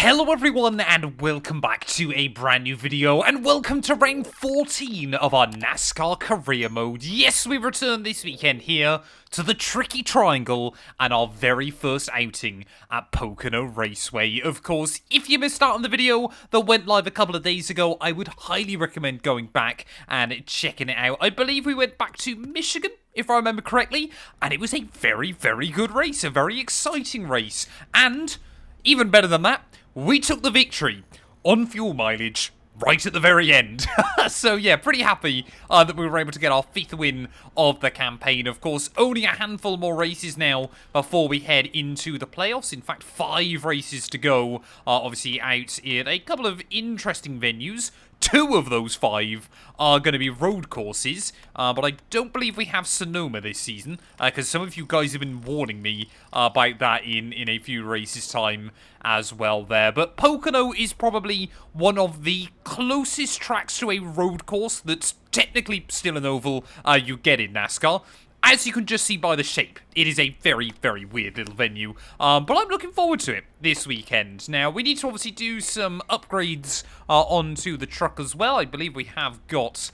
Hello everyone and welcome back to a brand new video and welcome to round 14 of our NASCAR career mode. Yes, we return this weekend here to the Tricky Triangle and our very first outing at Pocono Raceway. Of course, if you missed out on the video that went live a couple of days ago, I would highly recommend going back and checking it out. I believe we went back to Michigan, if I remember correctly, and it was a very, very good race, a very exciting race, and even better than that, we took the victory on fuel mileage right at the very end. So yeah, pretty happy that we were able to get our 5th win of the campaign. Of course, only a handful more races now before we head into the playoffs. In fact, 5 races to go. Obviously out in a couple of interesting venues. 2 of those 5 are going to be road courses, but I don't believe we have Sonoma this season, because some of you guys have been warning me about that in a few races' time as well there. But Pocono is probably one of the closest tracks to a road course that's technically still an oval you get in NASCAR. As you can just see by the shape, it is a very, very weird little venue, but I'm looking forward to it this weekend. Now, we need to obviously do some upgrades onto the truck as well. I believe we have got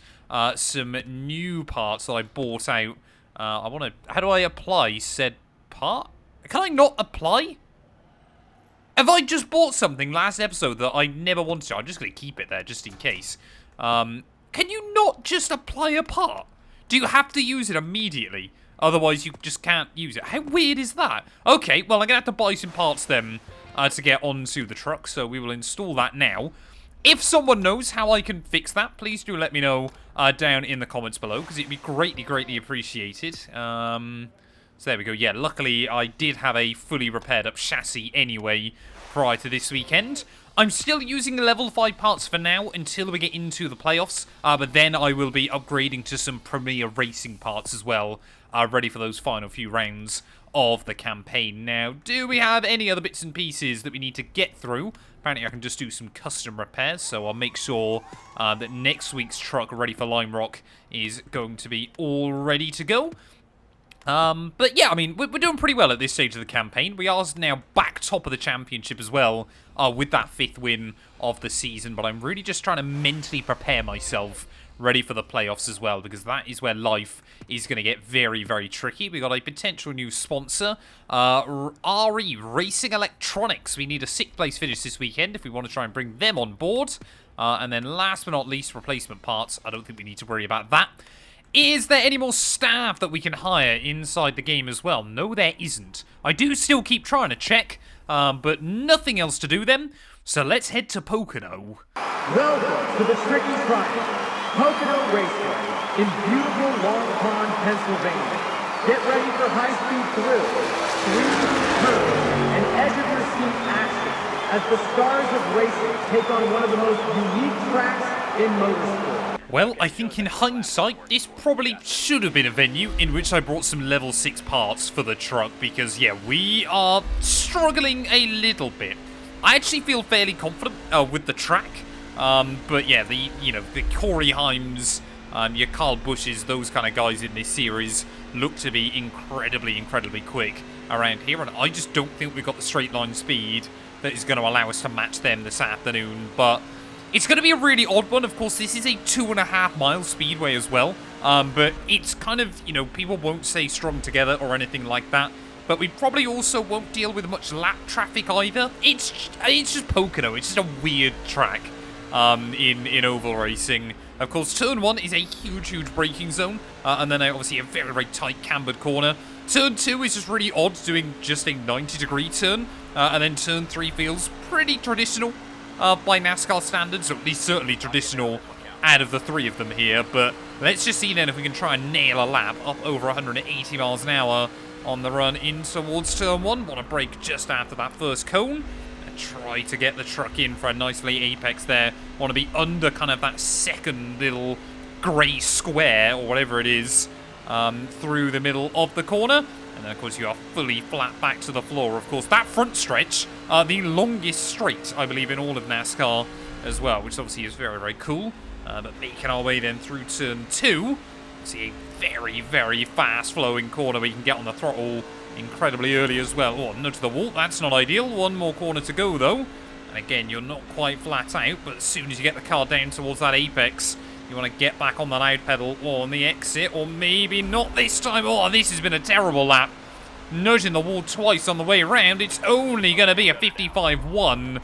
some new parts that I bought out. How do I apply said part? Can I not apply? Have I just bought something last episode that I never wanted to? I'm just going to keep it there just in case. Can you not just apply a part? Do you have to use it immediately? Otherwise, you just can't use it. How weird is that? Okay, well, I'm going to have to buy some parts then to get onto the truck, so we will install that now. If someone knows how I can fix that, please do let me know down in the comments below, because it'd be greatly, greatly appreciated. So there we go. Yeah, luckily, I did have a fully repaired up chassis anyway prior to this weekend. I'm still using the level 5 parts for now until we get into the playoffs, but then I will be upgrading to some Premier Racing parts as well, ready for those final few rounds of the campaign. Now, do we have any other bits and pieces that we need to get through? Apparently I can just do some custom repairs, so I'll make sure that next week's truck ready for Lime Rock is going to be all ready to go. But yeah, I mean, we're doing pretty well at this stage of the campaign. We are now back top of the championship as well, with that 5th win of the season. But I'm really just trying to mentally prepare myself ready for the playoffs as well, because that is where life is going to get very, very tricky. We got a potential new sponsor, RE Racing Electronics. We need a 6th place finish this weekend if we want to try and bring them on board. And then last but not least, replacement parts. I don't think we need to worry about that. Is there any more staff that we can hire inside the game as well? No, there isn't. I do still keep trying to check, but nothing else to do then. So let's head to Pocono. Welcome to the Tricky Triangle, Pocono Raceway, in beautiful Long Pond, Pennsylvania. Get ready for high-speed thrills, turns, and edge-of-your-seat action as the stars of racing take on one of the most unique tracks in motorsport. Well, I think in hindsight, this probably should have been a venue in which I brought some level 6 parts for the truck, because, yeah, we are struggling a little bit. I actually feel fairly confident with the track, but yeah, the Corey Himes, your Carl Bushes, those kind of guys in this series look to be incredibly, incredibly quick around here, and I just don't think we've got the straight line speed that is going to allow us to match them this afternoon, but it's going to be a really odd one. Of course, this is a 2.5-mile speedway as well, but it's kind of, people won't say strung together or anything like that, but we probably also won't deal with much lap traffic either. It's just Pocono. It's just a weird track in oval racing. Of course, turn 1 is a huge, huge braking zone, and then obviously a very, very tight cambered corner. Turn 2 is just really odd, doing just a 90-degree turn, and then turn 3 feels pretty traditional by NASCAR standards, or at least certainly traditional out of the 3 of them here. But let's just see then if we can try and nail a lap up over 180 miles an hour on the run in towards turn 1. Want to brake just after that first cone and try to get the truck in for a nice late apex there. Want to be under kind of that second little grey square or whatever it is through the middle of the corner. And then, of course, you are fully flat back to the floor. Of course, that front stretch, the longest straight, I believe, in all of NASCAR as well, which obviously is very, very cool. But making our way then through turn 2, see a very, very fast-flowing corner where you can get on the throttle incredibly early as well. Oh, no to the wall. That's not ideal. One more corner to go, though. And And again, you're not quite flat out, but as soon as you get the car down towards that apex, you want to get back on the loud pedal or on the exit, or maybe not this time. Oh, this has been a terrible lap. Nudging the wall twice on the way around. It's only going to be a 55-1.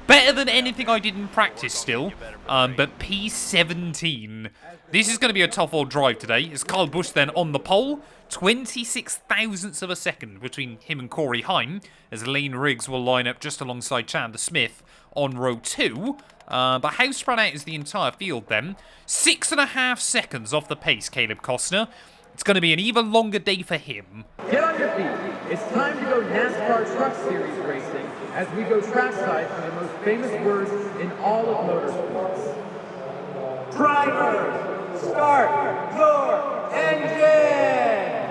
Better than anything I did in practice still, but P17. This is going to be a tough old drive today. As Kyle Busch then on the pole, 26 thousandths of a second between him and Corey Heim, as Lane Riggs will line up just alongside Chandler Smith on row 2. But how spread out is the entire field then? 6.5 seconds off the pace, Caleb Costner. It's going to be an even longer day for him. Get on your feet. It's time to go NASCAR Truck Series racing as we go trackside for the most famous words in all of motorsports. Driver, start your engine!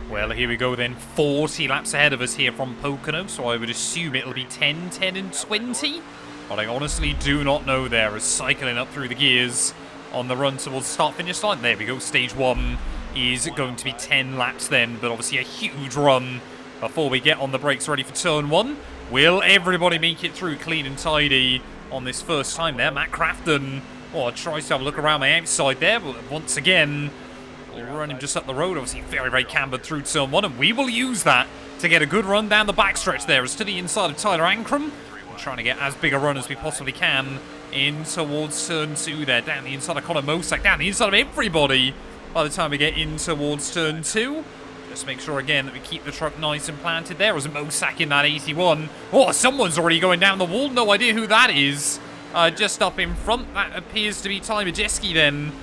Well, here we go then. 40 laps ahead of us here from Pocono, so I would assume it'll be 10, 10 and 20. But I honestly do not know there, as cycling up through the gears on the run towards the start-finish line. There we go, stage 1 is going to be 10 laps then, but obviously a huge run before we get on the brakes ready for turn 1. Will everybody make it through clean and tidy on this first time there? Matt Crafton, tries to have a look around the outside there, but once again, we're running just up the road, obviously very, very cambered through turn 1, and we will use that to get a good run down the backstretch there, as to the inside of Tyler Ankrum. We're trying to get as big a run as we possibly can in towards turn 2 there, down the inside of Conor Mosak, down the inside of everybody by the time we get in towards turn 2. Just make sure again that we keep the truck nice and planted there. As Mosak in that 81. Oh, someone's already going down the wall. No idea who that is. Just up in front, that appears to be Ty Majeski then,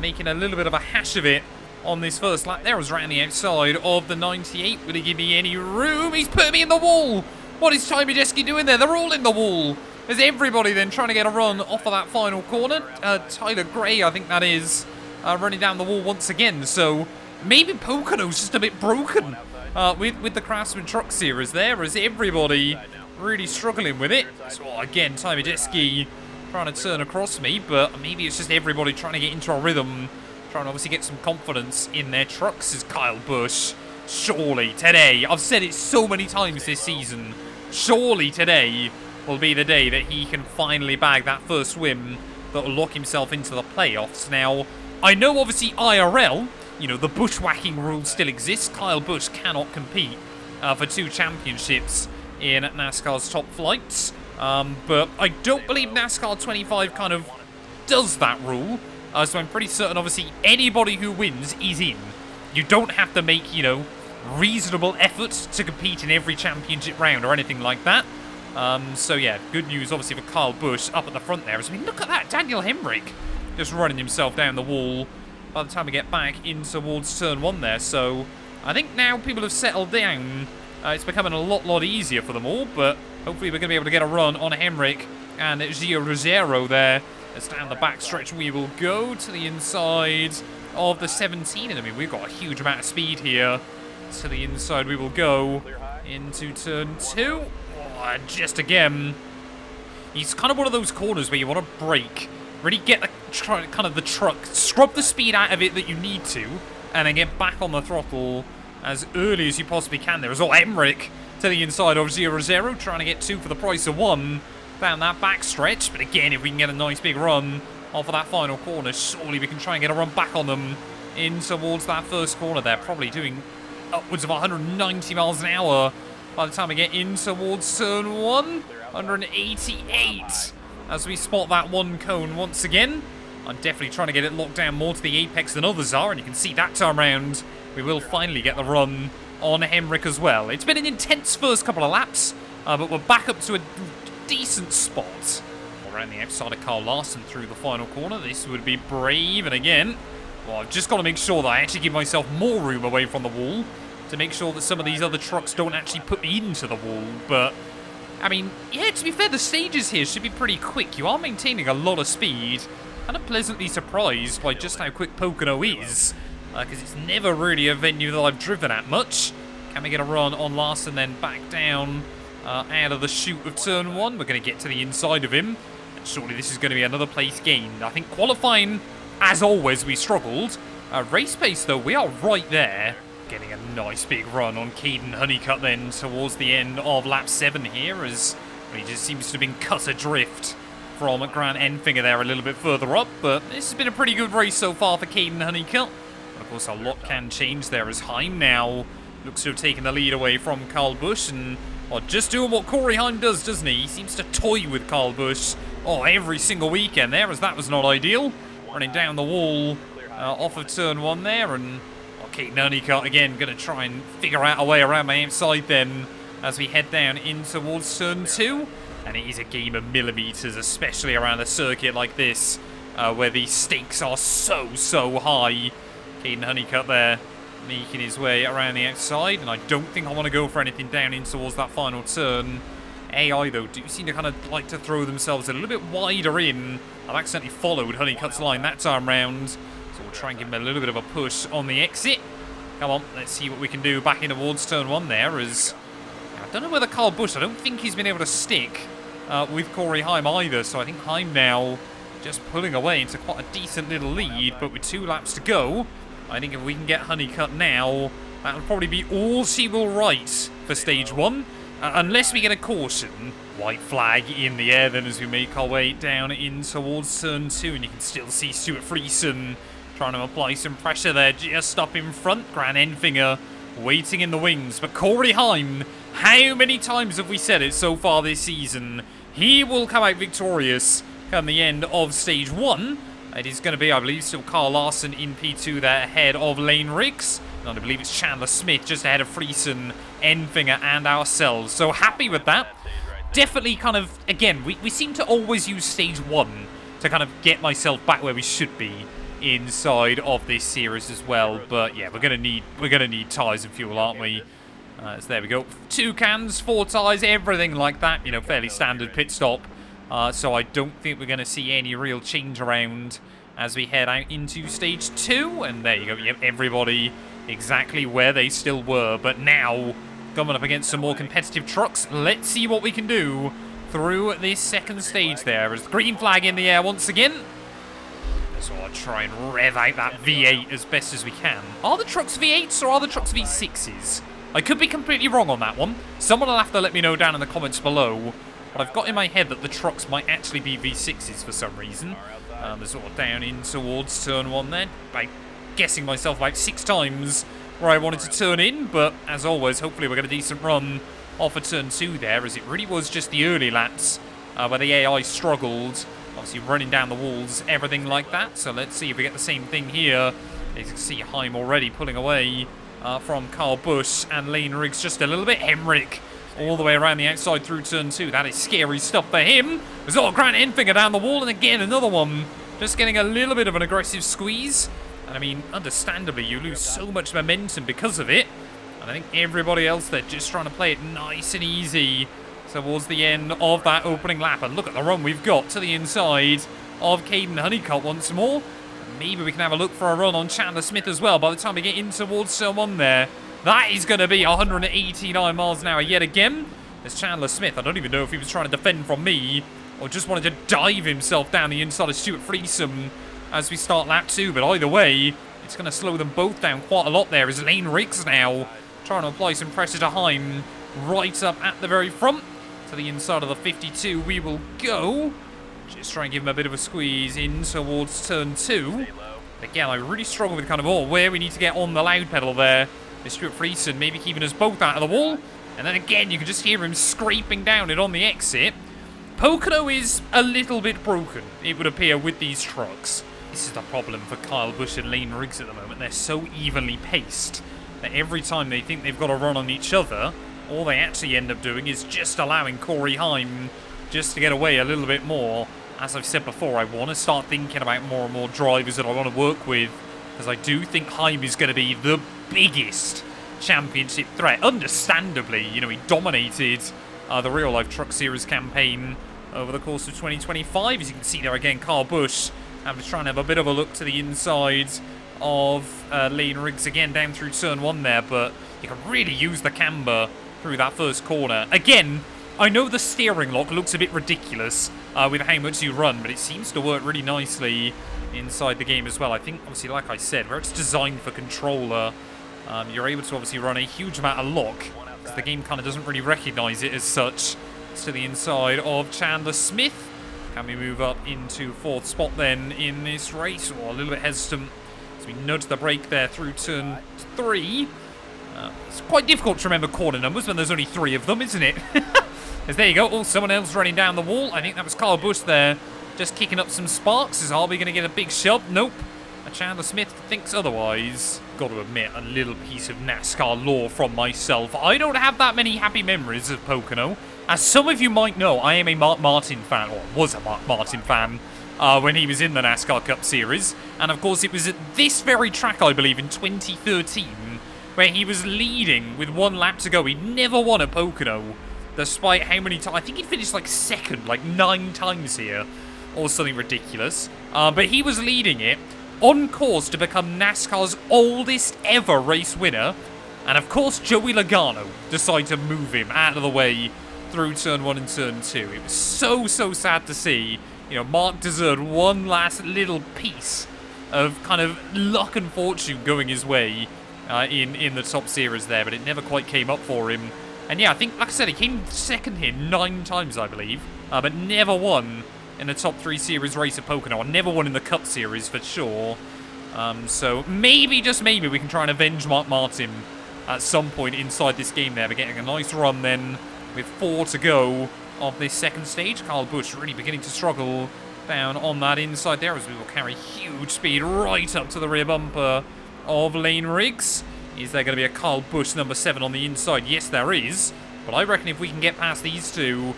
making a little bit of a hash of it on this first lap. There was around the outside of the 98. Will he give me any room? He's put me in the wall. What is Ty Majeski doing there? They're all in the wall. There's everybody then trying to get a run off of that final corner. Tyler Gray, I think that is, running down the wall once again. So maybe Pocono's just a bit broken with the Craftsman Truck Series there, as everybody really struggling with it. So again, Ty Majeski trying to turn across me, but maybe it's just everybody trying to get into a rhythm, trying to obviously get some confidence in their trucks, as Kyle Busch. Surely today, I've said it so many times this season, surely today will be the day that he can finally bag that first win that will lock himself into the playoffs. Now, I know obviously IRL, the bushwhacking rule still exists. Kyle Busch cannot compete for 2 championships in NASCAR's top flights. But I don't believe NASCAR 25 kind of does that rule. So I'm pretty certain, obviously, anybody who wins is in. You don't have to make, reasonable efforts to compete in every championship round or anything like that. So yeah, good news obviously for Kyle Busch up at the front there. I mean, look at that, Daniel Hemrick just running himself down the wall by the time we get back in towards turn 1 there. So I think now people have settled down. It's becoming a lot easier for them all, but hopefully we're going to be able to get a run on Hemrick and Gio Rogero there. As down the backstretch we will go to the inside of the 17. And I mean, we've got a huge amount of speed here. To the inside we will go into turn 2. And just again, it's kind of one of those corners where you want to brake, really get the truck, scrub the speed out of it that you need to, and then get back on the throttle as early as you possibly can. There is all Emmerich to the inside of Gio Rogero, trying to get 2 for the price of 1 down that back stretch. But again, if we can get a nice big run off of that final corner, surely we can try and get a run back on them in towards that first corner there. Probably doing upwards of 190 miles an hour by the time we get in towards turn 1. 188 as we spot that one cone once again. I'm definitely trying to get it locked down more to the apex than others are, and you can see that time round we will finally get the run on Hemrick as well. It's been an intense first couple of laps, but we're back up to a decent spot. Around the outside of Carl Larson through the final corner. This would be brave, and again, well, I've just got to make sure that I actually give myself more room away from the wall to make sure that some of these other trucks don't actually put me into the wall. But I mean, yeah, to be fair, the stages here should be pretty quick. You are maintaining a lot of speed. Kind of pleasantly surprised by just how quick Pocono is, because it's never really a venue that I've driven at much. Can we get a run on Larson, then back down out of the chute of turn 1? We're going to get to the inside of him, and surely this is going to be another place gained. I think qualifying, as always, we struggled. Race pace, though, we are right there. Getting a nice big run on Caden Honeycutt then towards the end of lap 7 here, as He just seems to have been cut adrift from Grant Enfinger there a little bit further up. But this has been a pretty good race so far for Caden Honeycutt. And of course, a lot can change there as Heim now looks to have taken the lead away from Kyle Busch. And just doing what Corey Heim does, doesn't he? He seems to toy with Kyle Busch every single weekend there, as that was not ideal. Running down the wall off of turn 1 there. And Caden Honeycutt again going to try and figure out a way around my outside then as we head down in towards turn 2. And it is a game of millimeters, especially around a circuit like this, where the stakes are so high. Caden Honeycutt there making his way around the outside, and I don't think I want to go for anything down in towards that final turn. AI, though, do seem to kind of like to throw themselves a little bit wider in. I've accidentally followed Honeycutt's line that time round, so we'll try and give him a little bit of a push on the exit. Come on, let's see what we can do back in towards turn 1 there, as I don't know whether Kyle Busch, I don't think he's been able to stick with Corey Heim either, so I think Heim now just pulling away into quite a decent little lead, but with 2 laps to go, I think if we can get Honeycutt now, that'll probably be all she will write for stage 1, unless we get a caution. White flag in the air then as we make our way down in towards turn 2, and you can still see Stuart Friesen trying to apply some pressure there just up in front. Grant Enfinger waiting in the wings, but Corey Heim, how many times have we said it so far this season? He will come out victorious come the end of stage 1. It is going to be, I believe, still Carl Larson in P2 there ahead of Lane Riggs. And I believe it's Chandler Smith just ahead of Friesen, Enfinger and ourselves. So happy with that. Definitely kind of, again, we seem to always use stage 1 to kind of get myself back where we should be inside of this series as well. But yeah, we're gonna need tyres and fuel, aren't we? So there we go. 2 cans, 4 tyres, everything like that. You know, fairly standard pit stop. So I don't think we're going to see any real change around as we head out into stage 2. And there you go. Yep, everybody exactly where they still were. But now, coming up against some more competitive trucks, let's see what we can do through this second stage there. As the green flag in the air once again. So I'll try and rev out that V8 as best as we can. Are the trucks V8s or are the trucks V6s? I could be completely wrong on that one. Someone will have to let me know down in the comments below. But I've got in my head that the trucks might actually be V6s for some reason. They're sort of down in towards turn 1 then. By guessing myself about 6 times where I wanted to turn in. But as always, hopefully we'll get a decent run off of turn 2 there, as it really was just the early laps where the AI struggled. Obviously running down the walls, everything like that. So let's see if we get the same thing here. As you can see, Heim already pulling away from Kyle Busch and Lane Riggs just a little bit. Hemrick all the way around the outside through turn 2. That is scary stuff for him. There's Grant Enfinger down the wall, and again another one. Just getting a little bit of an aggressive squeeze. And I mean, understandably, you lose so much momentum because of it. And I think everybody else, they're just trying to play it nice and easy towards the end of that opening lap. And look at the run we've got to the inside of Caden Honeycutt once more. Maybe we can have a look for a run on Chandler Smith as well by the time we get in towards someone there. That is going to be 189 miles an hour yet again. There's Chandler Smith. I don't even know if he was trying to defend from me or just wanted to dive himself down the inside of Stuart Friesen as we start lap 2. But either way, it's going to slow them both down quite a lot there as Lane Riggs now trying to apply some pressure to Heim right up at the very front. To the inside of the 52 we will go. Just try and give him a bit of a squeeze in towards turn 2. Again, I really struggle with kind of where we need to get on the loud pedal there. Is Stuart Friesen maybe keeping us both out of the wall. And then again, you can just hear him scraping down it on the exit. Pocono is a little bit broken, it would appear, with these trucks. This is the problem for Kyle Busch and Lane Riggs at the moment. They're so evenly paced that every time they think they've got a run on each other, all they actually end up doing is just allowing Corey Heim just to get away a little bit more. As I've said before, I want to start thinking about more and more drivers that I want to work with, because I do think Heim is going to be the biggest championship threat. Understandably, you know, he dominated the Real Life Truck Series campaign over the course of 2025. As you can see there again, Kyle Busch having to try and have a bit of a look to the inside of Lane Riggs again down through turn 1 there, but you can really use the camber through that first corner. Again, I know the steering lock looks a bit ridiculous with how much you run, but it seems to work really nicely inside the game as well. I think, obviously, like I said, where it's designed for controller, you're able to obviously run a huge amount of lock, because the game kind of doesn't really recognize it as such. gets to the inside of Chandler Smith. Can we move up into 4th spot then in this race? Or a little bit hesitant as we nudge the brake there through turn 3. It's quite difficult to remember corner numbers when there's only 3 of them, isn't it? As there you go. Oh, someone else running down the wall. I think that was Kyle Busch there. Just kicking up some sparks. Is Harvey going to get a big shove? Nope. Chandler Smith thinks otherwise. Got to admit, a little piece of NASCAR lore from myself. I don't have that many happy memories of Pocono. As some of you might know, I am a Mark Martin fan, or was a Mark Martin fan, when he was in the NASCAR Cup Series. And of course, it was at this very track, I believe, in 2013, where he was leading with 1 lap to go. He never won at Pocono, despite how many times. I think he finished like 2nd, like 9 times here, or something ridiculous. But he was leading it, on course to become NASCAR's oldest ever race winner. And of course, Joey Logano decided to move him out of the way through turn 1 and turn 2. It was so sad to see. You know, Mark deserved one last little piece of kind of luck and fortune going his way in the top series there, but it never quite came up for him. And yeah, I think, like I said, he came 2nd here 9 times, I believe, but never won in the top 3 series race at Pocono. I never won in the Cup Series for sure. So maybe, just maybe, we can try and avenge Mark Martin at some point inside this game there. We're getting a nice run then with 4 to go of this 2nd stage. Kyle Busch really beginning to struggle down on that inside there as we will carry huge speed right up to the rear bumper of Lane Riggs. Is there going to be a Kyle Busch number 7 on the inside? Yes, there is. But I reckon if we can get past these 2,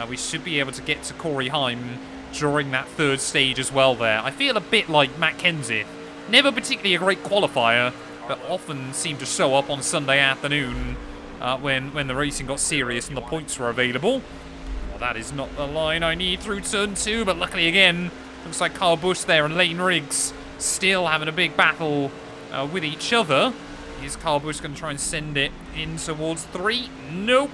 we should be able to get to Corey Heim during that 3rd stage as well there. I feel a bit like Matt Kenseth. Never particularly a great qualifier, but often seemed to show up on Sunday afternoon when the racing got serious and the points were available. Well, that is not the line I need through turn 2, but luckily again, looks like Kyle Busch there and Lane Riggs still having a big battle with each other. Is Kyle Busch going to try and send it in towards 3? Nope.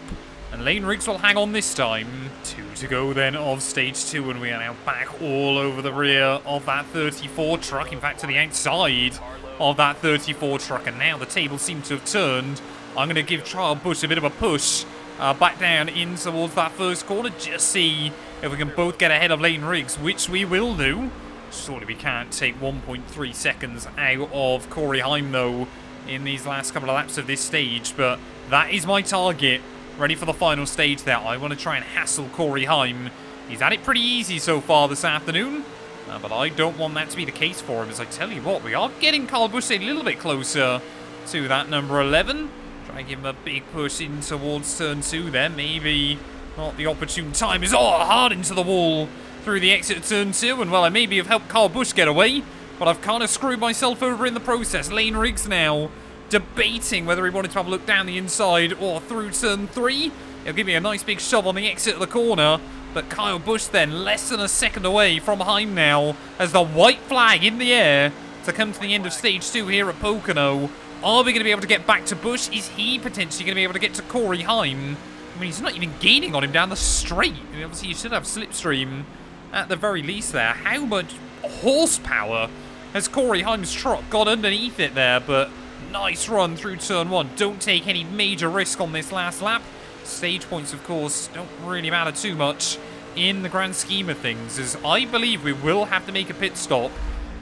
And Lane Riggs will hang on this time. 2 to go then of stage 2, and we are now back all over the rear of that 34 truck. In fact, to the outside of that 34 truck. And now the table seems to have turned. I'm going to give Kyle Busch a bit of a push back down in towards that 1st corner. Just see if we can both get ahead of Lane Riggs, which we will do. Surely we can't take 1.3 seconds out of Corey Heim, though, in these last couple of laps of this stage. But that is my target. Ready for the final stage there. I want to try and hassle Corey Heim. He's had it pretty easy so far this afternoon, but I don't want that to be the case for him, as I tell you what, we are getting Kyle Busch a little bit closer to that number 11. Try and give him a big push in towards turn 2 there. Maybe not the opportune time. Is hard into the wall through the exit of turn 2, and well, I maybe have helped Kyle Busch get away, but I've kind of screwed myself over in the process. Lane Riggs now debating whether he wanted to have a look down the inside or through turn 3. He'll give me a nice big shove on the exit of the corner, but Kyle Busch then less than a second away from Heim now as the white flag in the air to come to the end of stage 2 here at Pocono. Are we going to be able to get back to Busch? Is he potentially going to be able to get to Corey Heim? I mean, he's not even gaining on him down the straight. I mean, obviously, you should have slipstream at the very least there. How much horsepower has Corey Heim's truck got underneath it there? But nice run through turn 1. Don't take any major risk on this last lap. Stage points, of course, don't really matter too much in the grand scheme of things, as I believe we will have to make a pit stop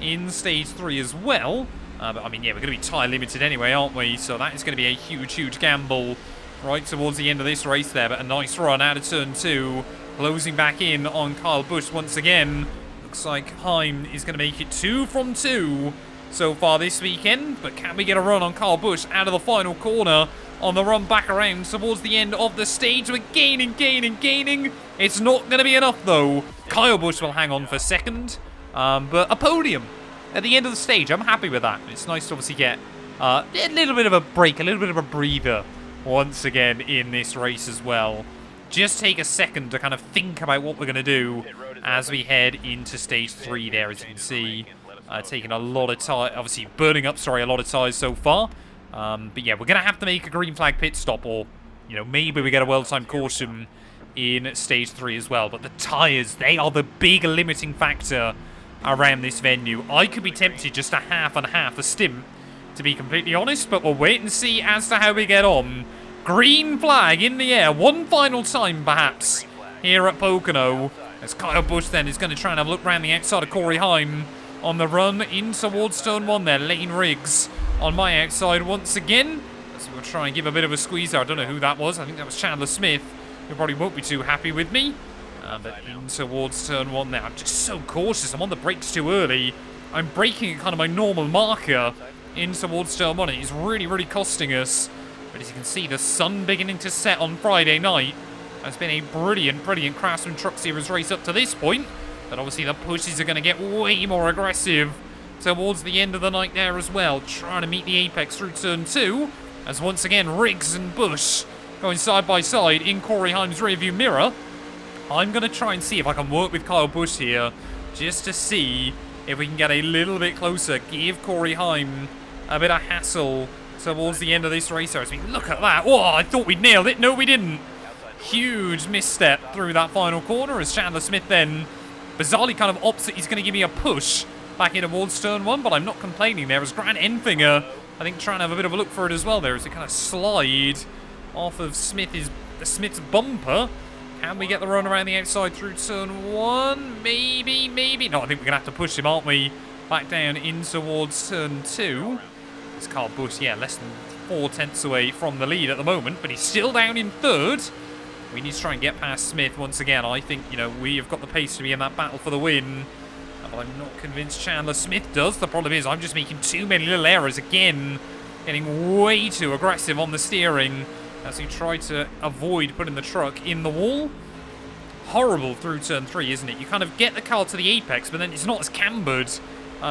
in stage 3 as well. But I mean, yeah, we're going to be tyre limited anyway, aren't we? So that is going to be a huge gamble right towards the end of this race there. But a nice run out of turn 2, closing back in on Kyle Busch once again. Looks like Heim is going to make it 2 from 2 so far this weekend. But can we get a run on Kyle Busch out of the final corner on the run back around towards the end of the stage? We're gaining. It's not going to be enough, though. Kyle Busch will hang on for second. But a podium at the end of the stage, I'm happy with that. It's nice to obviously get a little bit of a break, a little bit of a breather once again in this race as well. Just take a second to kind of think about what we're going to do as we head into stage 3 there, as you can see. Taking a lot of tires, obviously burning up, a lot of tires so far. But yeah, we're going to have to make a green flag pit stop, or, you know, maybe we get a well-timed caution in stage 3 as well. But the tires, they are the big limiting factor around this venue. I could be tempted just to half and half a stint, to be completely honest, but we'll wait and see as to how we get on. Green flag in the air, one final time perhaps, here at Pocono. As Kyle Busch then is going to try and have a look around the outside of Corey Heim on the run in towards turn 1 there. Lane Riggs on my outside once again. So we'll try and give a bit of a squeeze there. I don't know who that was. I think that was Chandler Smith, who probably won't be too happy with me. But in towards turn 1 there. I'm just so cautious. I'm on the brakes too early. I'm braking at kind of my normal marker in towards turn 1. It's really, really costing us. But as you can see, the sun beginning to set on Friday night. It's been a brilliant, brilliant Craftsman Truck Series race up to this point. But obviously the pushes are going to get way more aggressive towards the end of the night there as well. Trying to meet the apex through turn 2. As once again, Riggs and Busch going side by side in Corey Heim's rearview mirror. I'm going to try and see if I can work with Kyle Busch here. Just to see if we can get a little bit closer. Give Corey Heim a bit of hassle towards the end of this race. I mean, look at that. Oh, I thought we'd nailed it. No, we didn't. Huge misstep through that final corner as Chandler Smith then bizarrely kind of opts that he's going to give me a push back in towards turn 1, but I'm not complaining there as Grant Enfinger, I think, trying to have a bit of a look for it as well there as it kind of slide off of Smith's bumper. Can we get the run around the outside through turn 1? Maybe, maybe. No, I think we're going to have to push him, aren't we? Back down in towards turn 2. It's Kyle Busch, yeah, less than 4 tenths away from the lead at the moment, but he's still down in 3rd. We need to try and get past Smith once again. I think, you know, we have got the pace to be in that battle for the win. But I'm not convinced Chandler Smith does. The problem is I'm just making too many little errors again. Getting way too aggressive on the steering as he tried to avoid putting the truck in the wall. Horrible through turn 3, isn't it? You kind of get the car to the apex, but then it's not as cambered.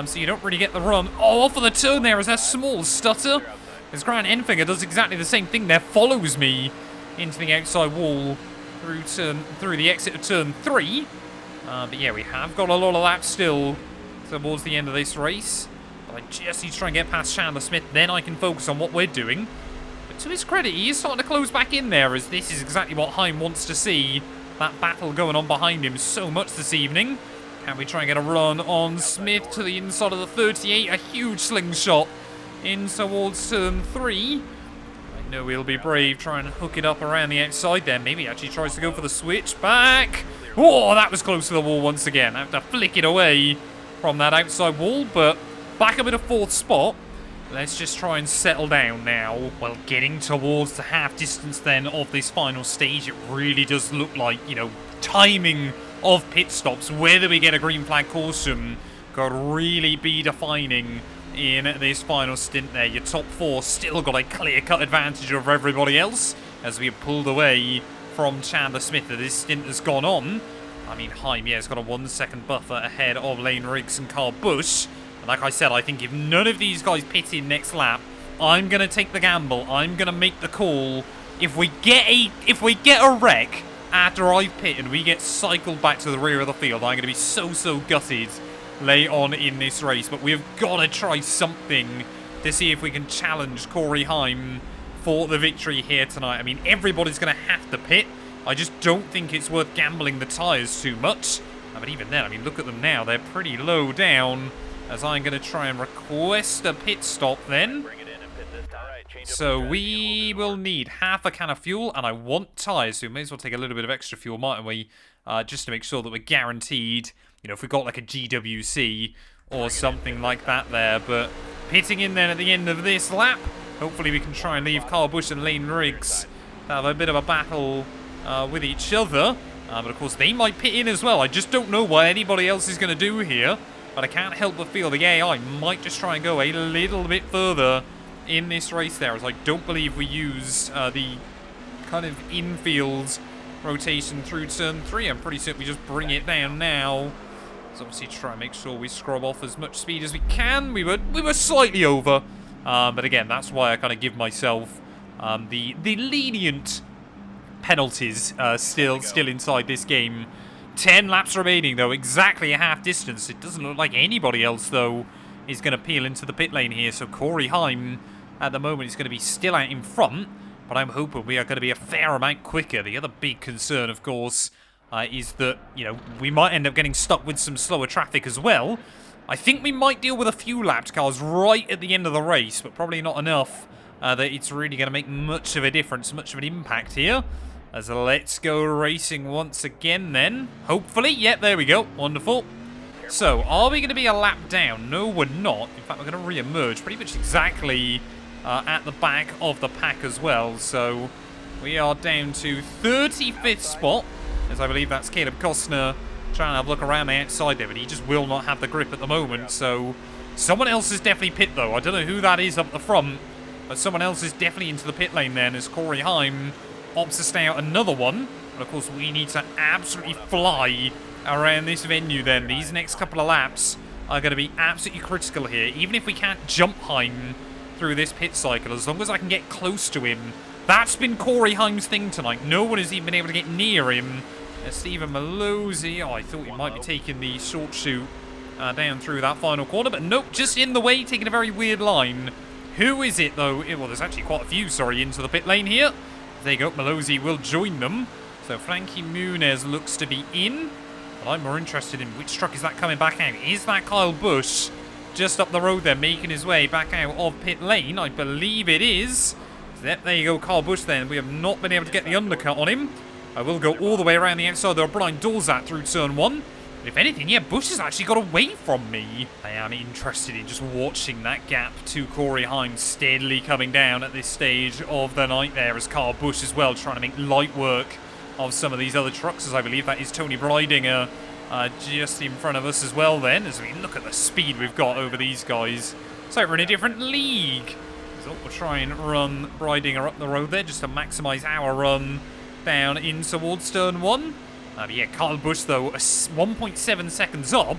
So you don't really get the run. Oh, off of the turn there is that small stutter. As Grant Enfinger does exactly the same thing there. Follows me into the outside wall through the exit of turn 3. But yeah, we have got a lot of laps still towards the end of this race. But I just need to try and get past Chandler Smith, then I can focus on what we're doing. But to his credit, he is starting to close back in there, as this is exactly what Heim wants to see. That battle going on behind him so much this evening. Can we try and get a run on Smith to the inside of the 38? A huge slingshot in towards turn 3. No, we'll be brave, try and hook it up around the outside there. Maybe he actually tries to go for the switch back. Oh, that was close to the wall once again. I have to flick it away from that outside wall, but back up in a 4th spot. Let's just try and settle down now. Well, getting towards the half distance then of this final stage, it really does look like, you know, timing of pit stops, whether we get a green flag caution, could really be defining in this final stint there. Your top 4 still got a clear-cut advantage over everybody else as we have pulled away from Chandler Smith as this stint has gone on. I mean, Heim, yeah, has got a 1-second buffer ahead of Lane Riggs and Kyle Busch. And like I said, I think if none of these guys pit in next lap, I'm going to take the gamble. I'm going to make the call. If we get a wreck after I pit and we get cycled back to the rear of the field, I'm going to be so gutted late on in this race. But we've got to try something to see if we can challenge Corey Heim for the victory here tonight. I mean, everybody's going to have to pit. I just don't think it's worth gambling the tyres too much. But even then, I mean, look at them now. They're pretty low down, as I'm going to try and request a pit stop then. So we will need half a can of fuel, and I want tyres, so we may as well take a little bit of extra fuel, mightn't we? Just to make sure that we're guaranteed, you know, if we've got like a GWC or something like that there. But pitting in then at the end of this lap, hopefully we can try and leave Kyle Busch and Lane Riggs to have a bit of a battle with each other. But of course they might pit in as well. I just don't know what anybody else is going to do here. But I can't help but feel the AI might just try and go a little bit further in this race there, as I don't believe we use the kind of infield rotation through turn 3. I'm pretty certain we just bring it down now. So obviously try and make sure we scrub off as much speed as we can. We were slightly over, but again, that's why I kind of give myself the lenient penalties still inside this game. 10 laps remaining though, exactly a half distance. It doesn't look like anybody else though is going to peel into the pit lane here. So Corey Heim at the moment is going to be still out in front, but I'm hoping we are going to be a fair amount quicker. The other big concern, of course, is that, you know, we might end up getting stuck with some slower traffic as well. I think we might deal with a few lapped cars right at the end of the race, but probably not enough that it's really going to make much of a difference, much of an impact here. As let's go racing once again then. Hopefully. Yep, there we go. Wonderful. So, are we going to be a lap down? No, we're not. In fact, we're going to re-emerge pretty much exactly at the back of the pack as well. So, we are down to 35th spot, as I believe that's Caleb Costner trying to have a look around the outside there, but he just will not have the grip at the moment. So, someone else is definitely pit though. I don't know who that is up the front, but someone else is definitely into the pit lane then as Corey Heim opts to stay out another one. And of course, we need to absolutely fly around this venue then. These next couple of laps are going to be absolutely critical here. Even if we can't jump Heim through this pit cycle, as long as I can get close to him. That's been Corey Heim's thing tonight. No one has even been able to get near him. Stephen Malozzi, I thought he might be taking the short shoot down through that final corner, but nope, just in the way, taking a very weird line. Who is it though? Well, there's actually quite a few, sorry, into the pit lane here. There you go, Malozzi will join them. So Frankie Muniz looks to be in. But I'm more interested in which truck is that coming back out. Is that Kyle Busch just up the road there, making his way back out of pit lane? I believe it is. Yep, there you go, Kyle Busch then. We have not been able to get the undercut on him. I will go all the way around the outside there, Brian Dolzat through turn 1. But if anything, yeah, Busch has actually got away from me. I am interested in just watching that gap to Corey Heim steadily coming down at this stage of the night there, as Kyle Busch as well trying to make light work of some of these other trucks, as I believe that is Tony Breidinger just in front of us as well then, as we look at the speed we've got over these guys. So we're in a different league. So we'll try and run Breidinger up the road there just to maximise our run down in towards turn 1. But yeah, Kyle Busch though, 1.7 seconds up,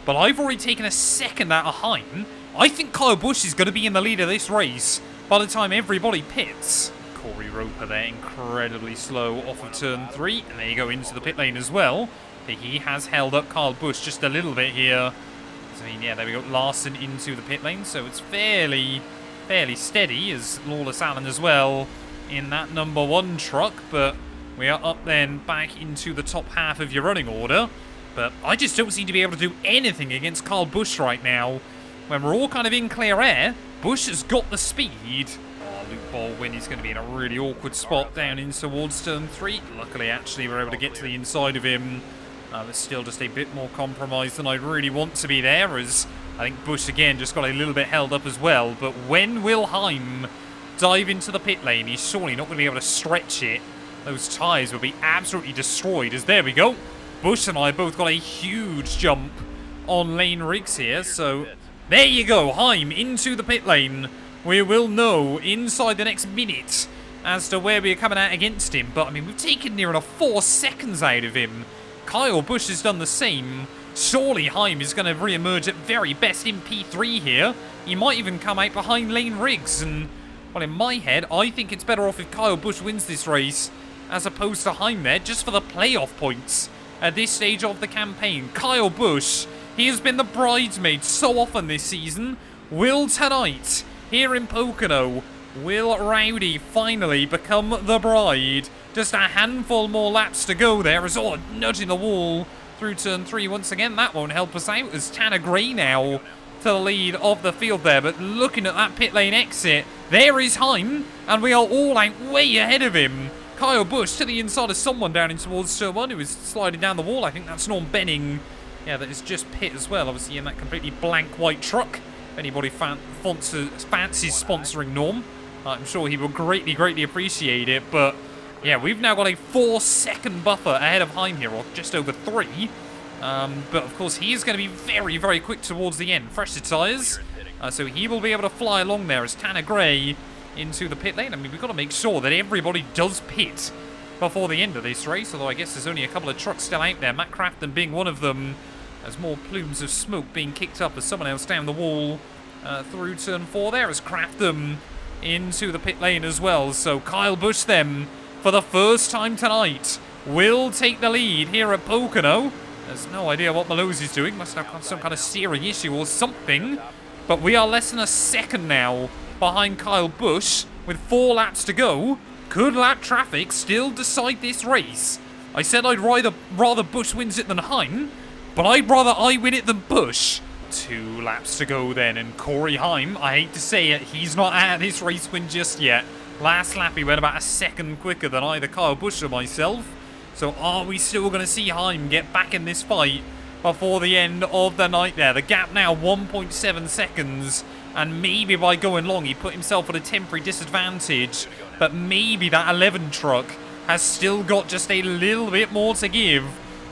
but I've already taken a second out of Heim. I think Kyle Busch is going to be in the lead of this race by the time everybody pits. Corey Roper there, incredibly slow off of turn 3, and there you go into the pit lane as well. But he has held up Kyle Busch just a little bit here. So, I mean, yeah, there we go, Larson into the pit lane, so it's fairly steady, as Lawless Allen as well in that number 1 truck, but we are up then back into the top half of your running order. But I just don't seem to be able to do anything against Kyle Busch right now. When we're all kind of in clear air, Busch has got the speed. Luke Baldwin is going to be in a really awkward spot down in towards turn 3. Luckily, actually, we're able to get to the inside of him. There's still just a bit more compromised than I'd really want to be there, as I think Busch, again, just got a little bit held up as well. But when will Heim dive into the pit lane? He's surely not going to be able to stretch it. Those tyres will be absolutely destroyed, as there we go. Busch and I both got a huge jump on Lane Riggs here, so there you go, Heim into the pit lane. We will know inside the next minute as to where we are coming out against him, but I mean, we've taken near enough 4 seconds out of him. Kyle Busch has done the same. Surely Heim is going to re-emerge at very best in P3 here. He might even come out behind Lane Riggs, and well, in my head, I think it's better off if Kyle Busch wins this race as opposed to Heim there, just for the playoff points at this stage of the campaign. Kyle Busch, he has been the bridesmaid so often this season. Will tonight, here in Pocono, will Rowdy finally become the bride? Just a handful more laps to go there, as all nudging the wall through turn 3 once again. That won't help us out, as Tanner Gray now to the lead of the field there. But looking at that pit lane exit, there is Heim, and we are all out way ahead of him. Kyle Busch to the inside of someone down in towards turn 1 who is sliding down the wall. I think that's Norm Benning. Yeah, that is just pit as well, obviously in that completely blank white truck. If anybody fancies sponsoring Norm, I'm sure he will greatly appreciate it. But yeah, we've now got a 4-second buffer ahead of Heim here, or just over 3. But of course, he is going to be very quick towards the end. Fresher tyres, so he will be able to fly along there as Tanner Gray into the pit lane. I mean, we've got to make sure that everybody does pit before the end of this race, although I guess there's only a couple of trucks still out there, Matt Crafton being one of them. There's more plumes of smoke being kicked up as someone else down the wall through turn 4 there, as Crafton into the pit lane as well. So Kyle Busch then, for the first time tonight, will take the lead here at Pocono. There's no idea what Malozzi's doing, must have got some kind of steering issue or something. But we are less than a second now behind Kyle Busch with 4 laps to go. Could lap traffic still decide this race? I said I'd rather Busch wins it than Heim, but I'd rather I win it than Busch. 2 laps to go then, and Corey Heim, I hate to say it, he's not out of this race win just yet. Last lap, he went about a second quicker than either Kyle Busch or myself. So are we still going to see Heim get back in this fight before the end of the night there? The gap now 1.7 seconds. And maybe by going long, he put himself at a temporary disadvantage. But maybe that 11 truck has still got just a little bit more to give.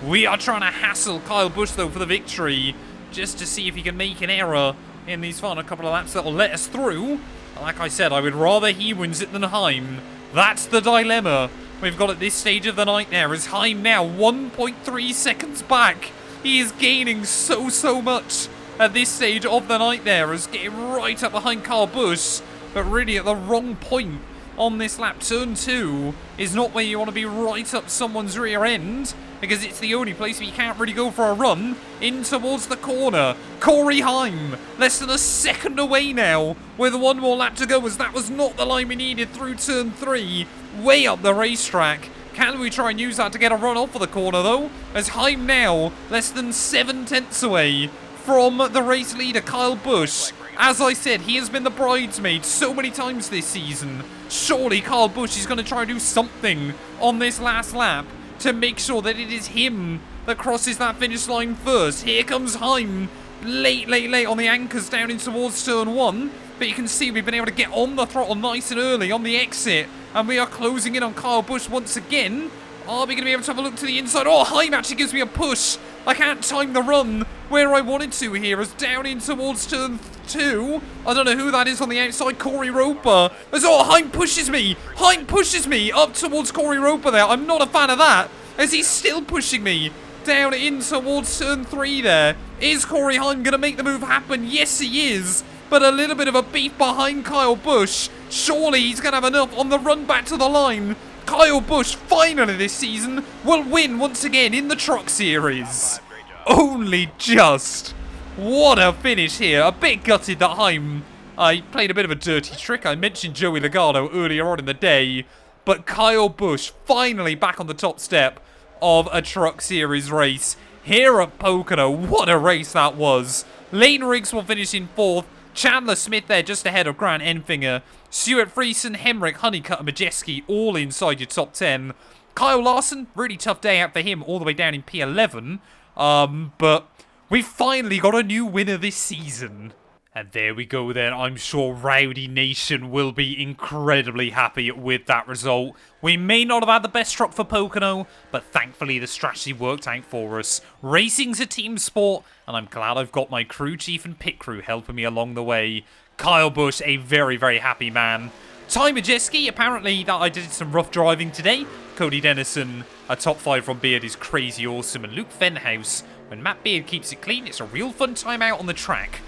We are trying to hassle Kyle Busch, though, for the victory. Just to see if he can make an error in these final couple of laps that will let us through. Like I said, I would rather he wins it than Heim. That's the dilemma we've got at this stage of the night there. Is Heim now 1.3 seconds back? He is gaining so much at this stage of the night there, as getting right up behind Kyle Busch, but really at the wrong point on this lap. Turn 2 is not where you want to be right up someone's rear end, because it's the only place where you can't really go for a run in towards the corner. Corey Heim, less than a second away now, with one more lap to go, as that was not the line we needed through turn 3, way up the racetrack. Can we try and use that to get a run off of the corner, though? As Heim now less than 7/10 away from the race leader, Kyle Busch. As I said, he has been the bridesmaid so many times this season. Surely Kyle Busch is going to try and do something on this last lap to make sure that it is him that crosses that finish line first. Here comes Heim, late on the anchors down in towards turn 1. But you can see we've been able to get on the throttle nice and early on the exit. And we are closing in on Kyle Busch once again. Are we going to be able to have a look to the inside? Oh, Heim actually gives me a push. I can't time the run where I wanted to here, as down in towards turn 2. I don't know who that is on the outside. Corey Roper. As Heim pushes me. Heim pushes me up towards Corey Roper there. I'm not a fan of that, as he's still pushing me down in towards turn 3 there. Is Corey Heim going to make the move happen? Yes, he is. But a little bit of a beef behind Kyle Busch. Surely he's going to have enough on the run back to the line. Kyle Busch, finally this season, will win once again in the Truck Series. Only just. What a finish here. A bit gutted that Heim played a bit of a dirty trick. I mentioned Joey Logano earlier on in the day. But Kyle Busch finally back on the top step of a Truck Series race here at Pocono. What a race that was. Lane Riggs will finish in 4th. Chandler Smith there just ahead of Grant Enfinger. Stuart Friesen, Hemrick, Honeycutt and Majeski all inside your top 10. Kyle Larson, really tough day out for him, all the way down in P11. But we finally got a new winner this season. And there we go then. I'm sure Rowdy Nation will be incredibly happy with that result. We may not have had the best truck for Pocono, but thankfully the strategy worked out for us. Racing's a team sport, and I'm glad I've got my crew chief and pit crew helping me along the way. Kyle Busch, a very happy man. Ty Majeski, apparently that I did some rough driving today. Cody Dennison, a top 5 from Beard, is crazy awesome. And Luke Fenhouse, when Matt Beard keeps it clean, it's a real fun time out on the track.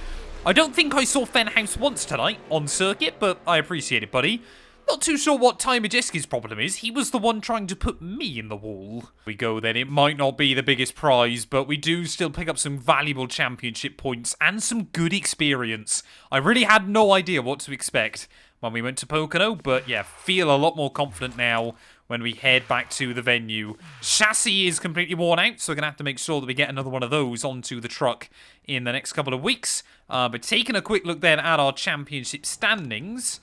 I don't think I saw Fenhouse once tonight on circuit, but I appreciate it, buddy. Not too sure what Ty Majeski's problem is. He was the one trying to put me in the wall. We go then. It might not be the biggest prize, but we do still pick up some valuable championship points and some good experience. I really had no idea what to expect when we went to Pocono, but yeah, feel a lot more confident now when we head back to the venue. Chassis is completely worn out, so we're going to have to make sure that we get another one of those onto the truck in the next couple of weeks. But taking a quick look then at our championship standings.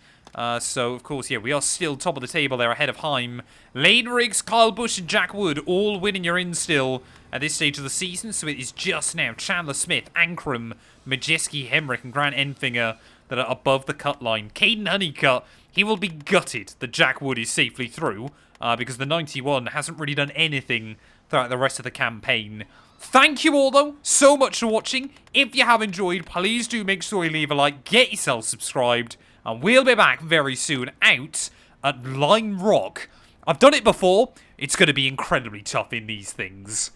So, of course, yeah, we are still top of the table there ahead of Heim. Lane Riggs, Kyle Busch and Jack Wood all winning your in still at this stage of the season. So it is just now Chandler Smith, Ankrum, Majeski, Hemrick and Grant Enfinger that are above the cut line. Caden Honeycutt, he will be gutted that Jack Wood is safely through, because the 91 hasn't really done anything throughout the rest of the campaign. Thank you all, though, so much for watching. If you have enjoyed, please do make sure you leave a like, get yourself subscribed, and we'll be back very soon out at Lime Rock. I've done it before. It's going to be incredibly tough in these things.